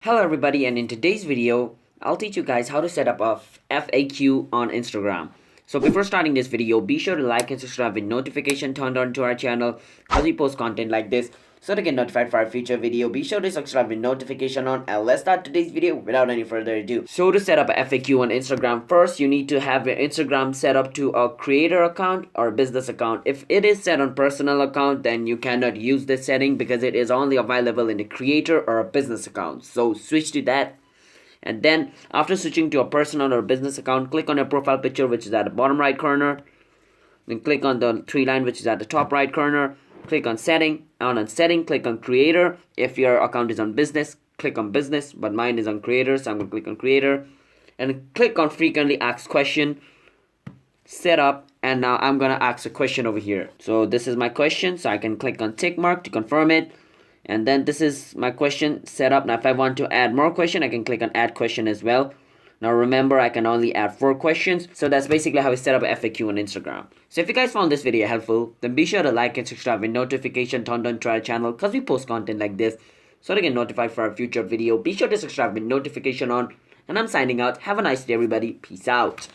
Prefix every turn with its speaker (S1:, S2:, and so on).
S1: Hello everybody, and in today's video I'll teach you guys how to set up a FAQ on Instagram. So before starting this video, be sure to like and subscribe with notification turned on to our channel as we post content like this. So to get notified for our future video, be sure to subscribe with notification on, and let's start today's video without any further ado. So to set up a FAQ on Instagram, first you need to have your Instagram set up to a creator account or business account. If it is set on personal account, then you cannot use this setting because it is only available in the creator or a business account. So switch to that. And then after switching to a personal or business account, click on your profile picture, which is at the bottom right corner. Then click on the three line, which is at the top right corner. Click on setting. On setting, click on creator. If your account is on business, click on business, but mine is on creator, so I'm going to click on creator. And click on frequently asked question, set up, and now I'm going to ask a question over here. So this is my question, so I can click on tick mark to confirm it. And then this is my question set up. Now if I want to add more question, I can click on add question as well. Now remember, I can only add 4 questions. So that's basically how we set up a FAQ on Instagram. So if you guys found this video helpful, then be sure to like and subscribe with notification turned on to our channel because we post content like this. So to get notified for our future video, be sure to subscribe with notification on. And I'm signing out. Have a nice day everybody. Peace out.